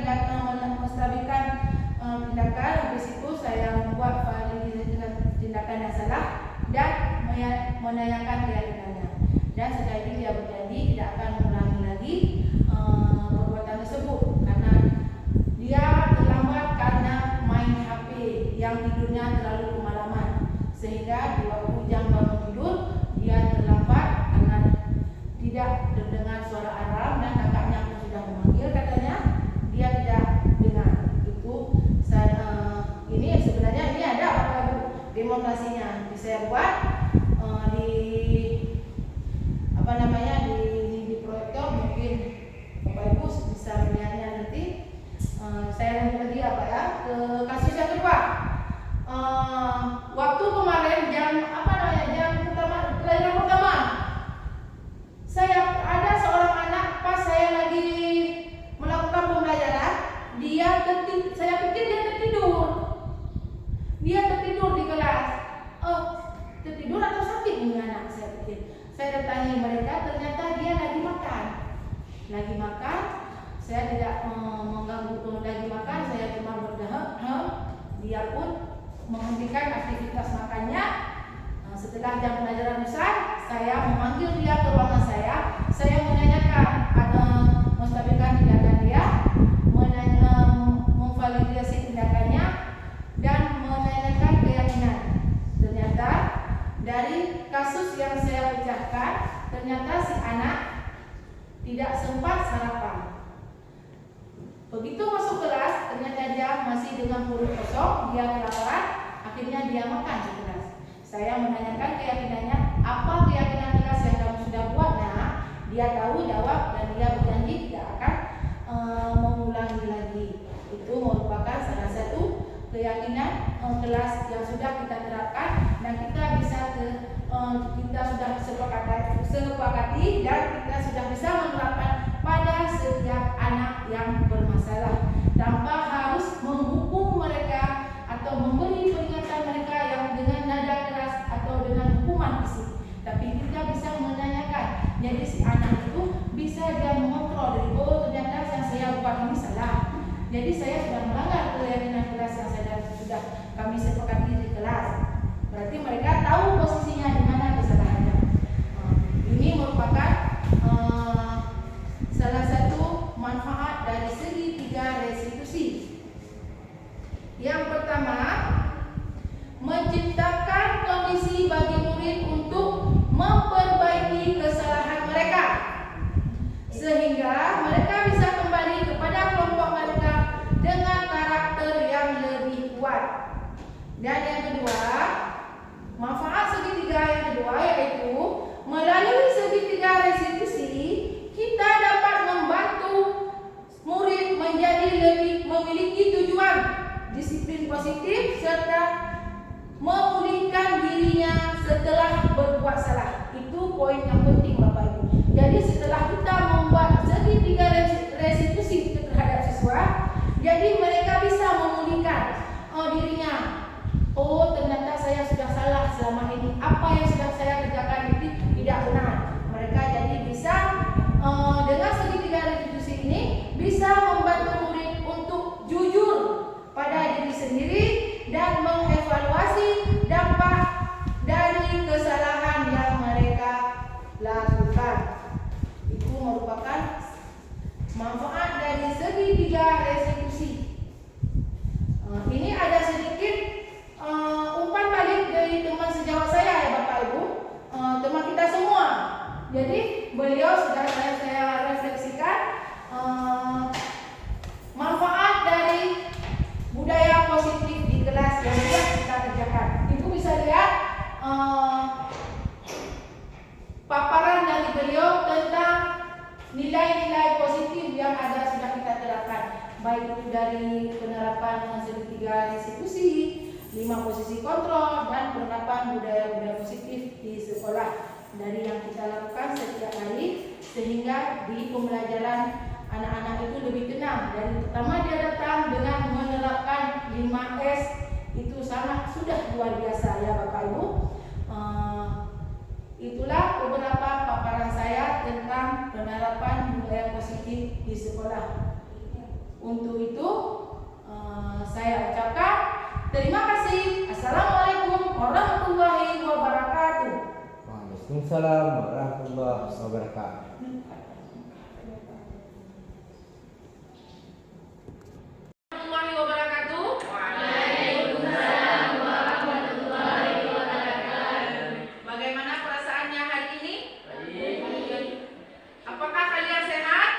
tindakan. Habis itu saya membuat validasi tindakan yang salah dan menanyakan keyakinannya. Dan setelah itu dia berjanji tidak akan mengulangi lagi perbuatan tersebut karena dia terlambat karena main HP yang tidurnya terlalu kemalaman, sehingga di waktu jam bangun tidur dia terlambat karena tidak terdengar suara alarm dan kakaknya pun sudah memanggil, katanya dia tidak dengar. Ini sebenarnya ini ada Bapak Ibu demonstrasinya saya buat di proyektor, mungkin Bapak Ibu bisa melihatnya nanti. Saya lanjut lagi ke kasus yang kedua. Waktu kemarin jam Saya datangi mereka, ternyata dia lagi makan. Saya tidak mengganggu lagi makan, saya cuma berdahak. Dia pun menghentikan aktivitas makannya. Setelah jam pelajaran besar, saya memanggil dia ke ruangan saya menanyakan, menstabilkan tindakan dia, memvalidasi tindakannya, dan menanyakan keyakinan. Ternyata dari kasus yang saya pecahkan, ternyata si anak tidak sempat sarapan. Begitu masuk kelas, ternyata dia masih dengan perut kosong, dia kelaparan, akhirnya dia makan di kelas. Saya menanyakan keyakinannya, apa keyakinan kelas yang kamu sudah buat? Nah, dia tahu jawab dan dia berjanji tidak akan mengulangi lagi. Itu merupakan salah satu keyakinan kelas yang sudah kita terapkan dan kita sudah sepakati dan kita sudah bisa menerapkan pada setiap anak yang bermasalah tanpa harus menghukum mereka atau memberi peringatan mereka yang dengan nada keras atau dengan hukuman fisik. Tapi kita bisa menanyakan, jadi si anak itu bisa dia mengontrol dari ternyata yang saya buat ini salah. Jadi saya sudah melanggar keyakinan kelas yang sudah kami sepakati di kelas. Berarti mereka tahu posisinya di mana kesalahannya. Ini merupakan salah satu manfaat dari segitiga restitusi. Yang pertama, menciptakan kondisi bagi murid untuk memperbaiki kesalahan mereka, sehingga mereka bisa kembali kepada kelompok mereka dengan karakter yang lebih kuat. Dan yang kedua, manfaat segitiga yang kedua yaitu melalui segitiga restitusi kita dapat membantu murid menjadi lebih memiliki tujuan, disiplin positif, serta memulihkan dirinya setelah berbuat salah. Itu poin yang penting Bapak Ibu. Jadi setelah kita membuat segitiga restitusi terhadap siswa, jadi mereka bisa memulihkan dirinya. Oh, ternyata saya sudah salah selama ini. Apa yang sudah saya kerjakan itu tidak benar. Mereka jadi bisa dengan segitiga restitusi ini bisa membantu murid untuk jujur pada diri sendiri dan mengevaluasi dampak dari kesalahan yang mereka lakukan. Itu merupakan manfaat dari segitiga restitusi. Ini ada sedikit umpan balik dari teman sejawat saya ya Bapak Ibu, teman kita semua. Jadi beliau sudah saya refleksikan manfaat dari budaya positif di kelas yang sudah kita kerjakan. Ibu bisa lihat paparan dari beliau tentang nilai-nilai positif yang ada sudah kita terapkan, baik itu dari penerapan segitiga restitusi, 5 posisi kontrol, dan penerapan budaya-budaya positif di sekolah dari yang kita lakukan setiap hari, sehingga di pembelajaran anak-anak itu lebih tenang. Dari pertama dia datang dengan menerapkan 5S, itu sangat sudah luar biasa ya Bapak Ibu. Itulah beberapa paparan saya tentang penerapan budaya positif di sekolah. Untuk itu saya ucapkan terima kasih. Assalamualaikum warahmatullahi wabarakatuh. Waalaikumsalam warahmatullahi wabarakatuh. Bagaimana perasaannya hari ini? Apakah kalian sehat?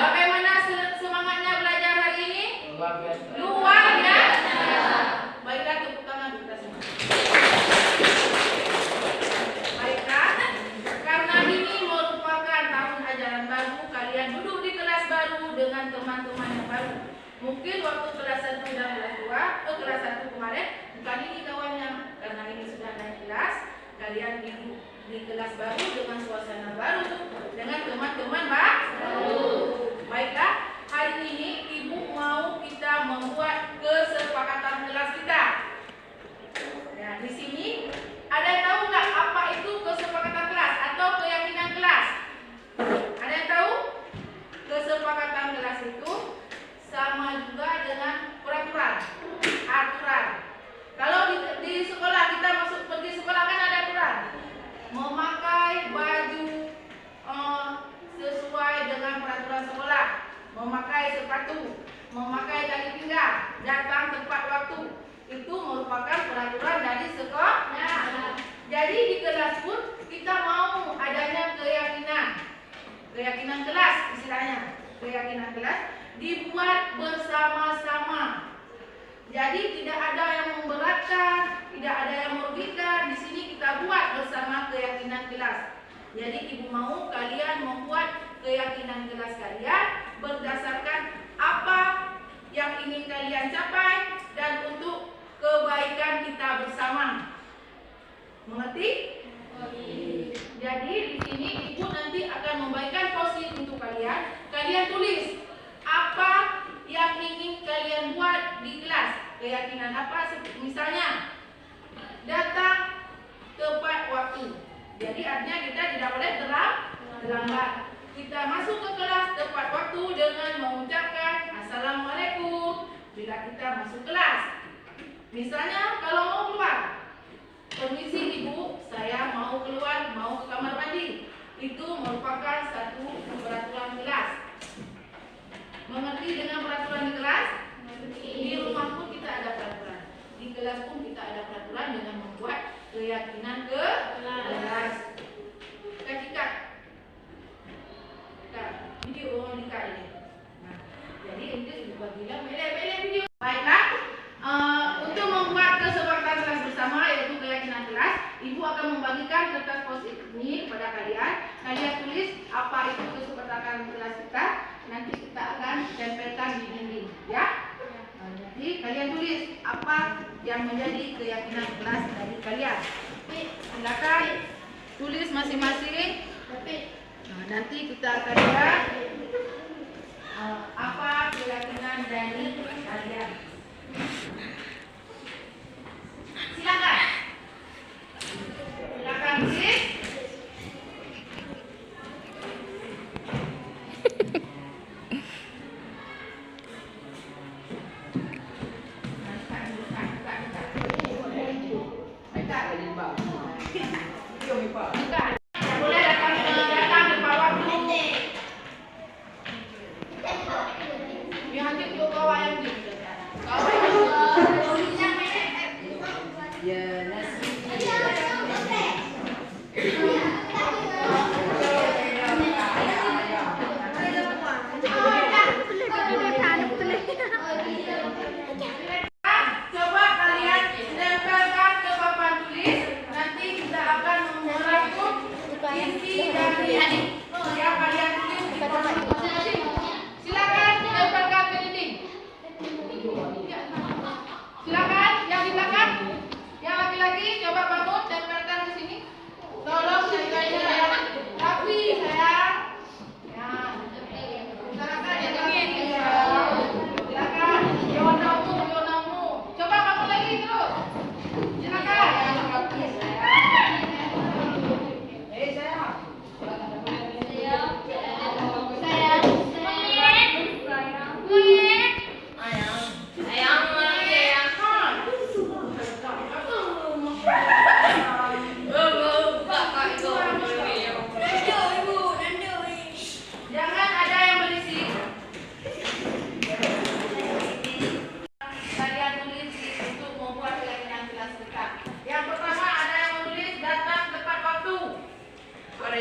Bagaimana semangatnya belajar hari ini? Luar biasa. Baiklah, tepuk tangan kita semua. Baiklah, karena ini merupakan tahun ajaran baru, kalian duduk di kelas baru dengan teman-teman yang baru. Mungkin waktu kelas 1 dan kelas 2, kelas 1 kemarin bukan ini kawannya, karena ini sudah naik kelas. Kalian di kelas baru dengan suasana baru, dengan teman-teman baru. Baiklah, hari ini Ibu mau kita membuat kesepakatan kelas kita. Nah, di sini ada yang tahu nggak apa itu kesepakatan kelas? memakai tali pinggang, datang tepat waktu. Itu merupakan peraturan dari sekolah. Jadi di kelas pun kita mau adanya keyakinan kelas istilahnya. Keyakinan kelas dibuat bersama-sama. Jadi tidak ada yang memberatkan, tidak ada yang merugikan. Di sini kita buat bersama keyakinan kelas. Jadi ibu mau kalian membuat keyakinan kelas kalian berdasarkan apa yang ingin kalian capai dan untuk kebaikan kita bersama. Mengerti? Jadi di sini ibu nanti akan membagikan post-it untuk kalian. Kalian tulis apa yang ingin kalian buat di kelas. Keyakinan apa? Misalnya datang tepat waktu. Jadi artinya kita tidak boleh terlambat. Kita masuk ke kelas tepat waktu dengan mengucapkan Assalamualaikum bila kita masuk kelas. Misalnya kalau mau keluar, permisi ibu, saya mau keluar, mau ke kamar mandi. Itu merupakan satu peraturan kelas. Mengerti dengan peraturan di kelas? Di rumah pun kita ada peraturan. Di kelas pun kita ada peraturan dengan membuat keyakinan ke kelas. Kak, video ini kak ini. Nah, jadi ini dibagilah beda-beda video. Baiklah, untuk membuat kesepakatan kelas bersama yaitu keyakinan kelas, ibu akan membagikan kertas post-it ini kepada kalian. Kalian tulis apa itu kesepakatan kelas kita. Nanti kita akan tempelkan di dinding, ya. Jadi kalian tulis apa yang menjadi keyakinan kelas dari kalian. Silakan tulis masing-masing. Nah, nanti kita akan lihat apa keyakinan dari kalian. Silakan. Silakan tulis.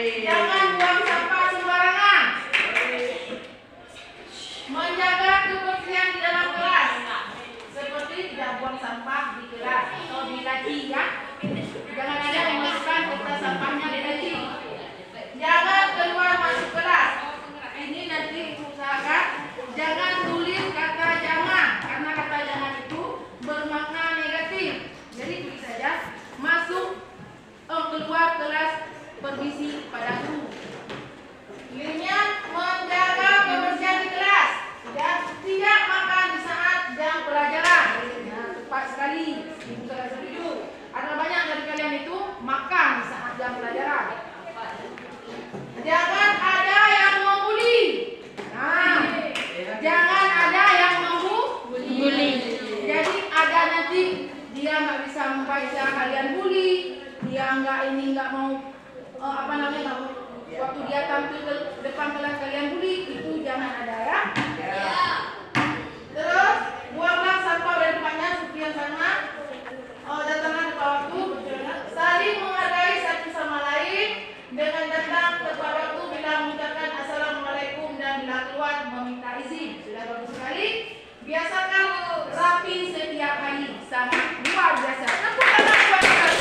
Jangan buang sampah sembarangan. Menjaga kebersihan di dalam kelas. Seperti tidak buang sampah di kelas atau di laci, ya. Jangan ada yang memasukkan kertas sampahnya di laci. Jangan keluar masuk kelas. Ini nanti usahakan jangan tulis kata jangan, karena kata jangan itu bermakna negatif. Jadi tulis saja masuk keluar kelas, permisi pada guru. Niat menjaga kebersihan di kelas dan tidak makan di saat jam pelajaran. Nah, tepat sekali. Ibu sangat setuju. Ada banyak dari kalian itu makan di saat jam pelajaran. Jangan ada yang membuli. Nah, jangan ada yang membuli. Jadi ada nanti dia nggak bisa membaca, kalian bully. Dia nggak mau waktu dia tampil ke depan kelas kalian bully, itu jangan ada, ya. yang sama. Datanglah tepat waktu, saling menghargai satu sama lain dengan datang tepat waktu bila mengucapkan assalamualaikum dan bila keluar meminta izin. Sudah bagus sekali. Biasakan rapi setiap hari, sangat luar biasa. Tepuk tangan buat kalian.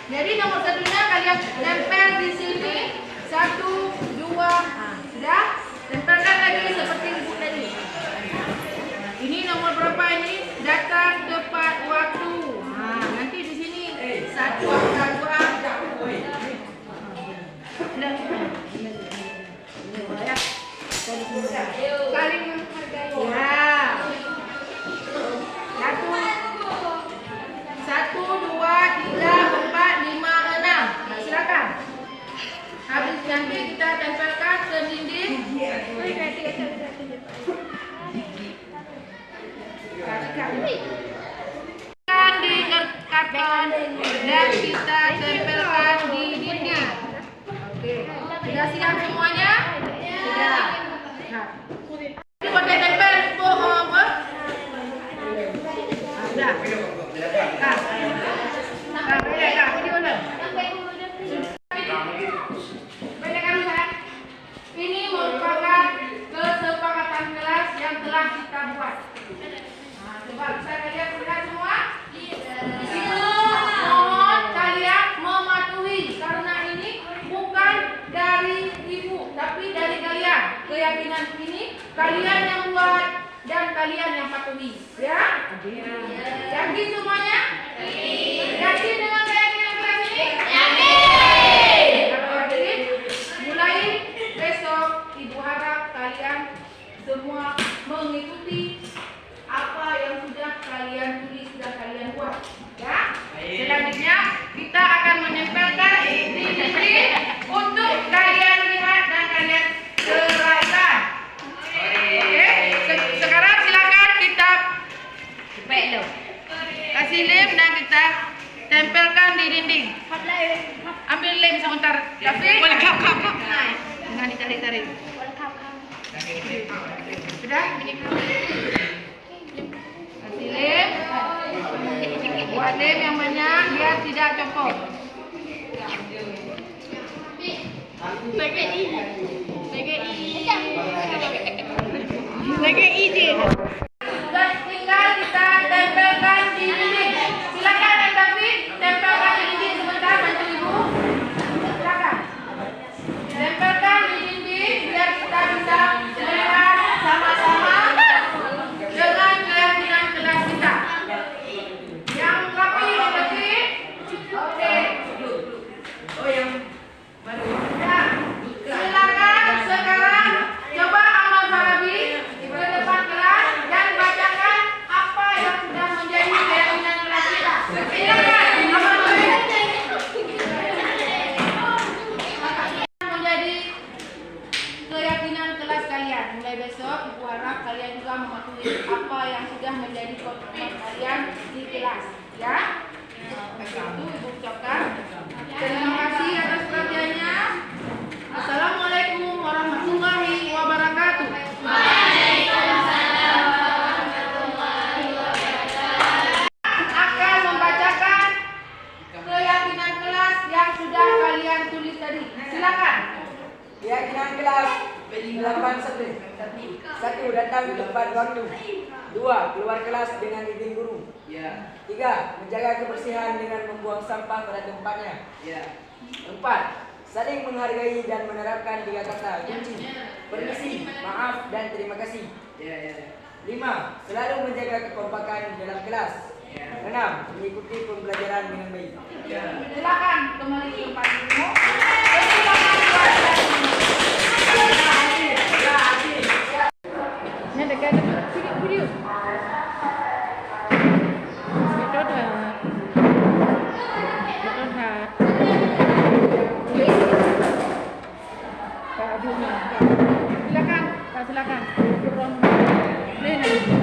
Jadi nomor satunya kalian tempel di sini 1, 2, sudah tempelkan lagi seperti ibu tadi. Ini nomor berapa ini? Datang tepat waktu. Nanti di sini 1 angka 2 angka. Saling menghargai. Ya. 1, 2, 3, 4, 5, 6. Silakan. Habis nanti kita tempelkan ke dinding. Dikatkan dan kita tempelkan di dinding. Oke. Sudah siap semuanya? Sudah. Nah. Ini pakai tempel apa? Sudah. Ini merupakan kesepakatan kelas yang telah kita buat. Coba bisa kalian lihat semua? Mohon kalian mematuhi karena ini bukan dari ibu, tapi dari kalian. Keyakinan ini kalian yang buat dan kalian yang patuhi, ya? Yakin semuanya? Yakin dengan keyakinan kelas ini? Yakin. Kalau yakin, mulai besok ibu harap kalian semua mengikuti apa yang sudah kalian tulis dan kalian buat, ya? Selanjutnya kita akan menempelkan di dinding untuk kalian lihat dan kalian seraikan. Oke, sekarang silakan kita kasih lem dan kita tempelkan di dinding. Ambil lem sebentar, tapi jangan ditarik-tarik. Sudah? Kasih lem. Buat lem yang banyak biar tidak copot. Dan tinggal kita tempelkan di dinding. Silakan Yang David, tempelkan di dinding sebentar, bantu ibu. Silakan. Tempelkan di dinding biar kita bisa melihat sama-sama dengan keyakinan kelas kita. Yang rapi, Yang David. Oke. Oh, yang baru. Ya. Silakan sekarang coba Amal Farabi ke depan kelas dan Keyakinan kelas 81. 1. Datang tepat waktu. 2. Keluar kelas dengan izin guru. 3. Menjaga kebersihan dengan membuang sampah pada tempatnya. 4. Saling menghargai dan menerapkan 3 kata kunci: permisi, maaf, dan terima kasih. 5. Selalu menjaga kekompakan dalam kelas. 6. Mengikuti pembelajaran dengan baik. Silakan kembali ke tempat duduk. Ini dekat video. Betul dah. Betul dah. Kak Abuna. Silakan, Kak silakan. Turun. Ini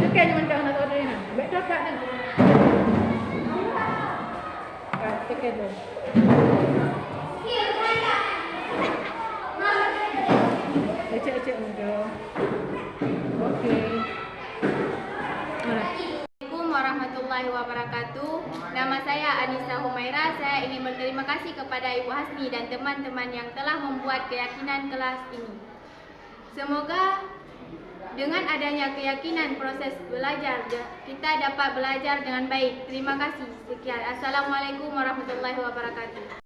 dekat dengan Kak nak order ini. Betul tak ni? Kak dekat tu. Ecek-ecek muda. Okey. Assalamualaikum warahmatullahi wabarakatuh. Nama saya Anissa Humaira. Saya ingin berterima kasih kepada Ibu Hasni dan teman-teman yang telah membuat keyakinan kelas ini. Semoga dengan adanya keyakinan proses belajar, kita dapat belajar dengan baik. Terima kasih. Sekian. Assalamualaikum warahmatullahi wabarakatuh.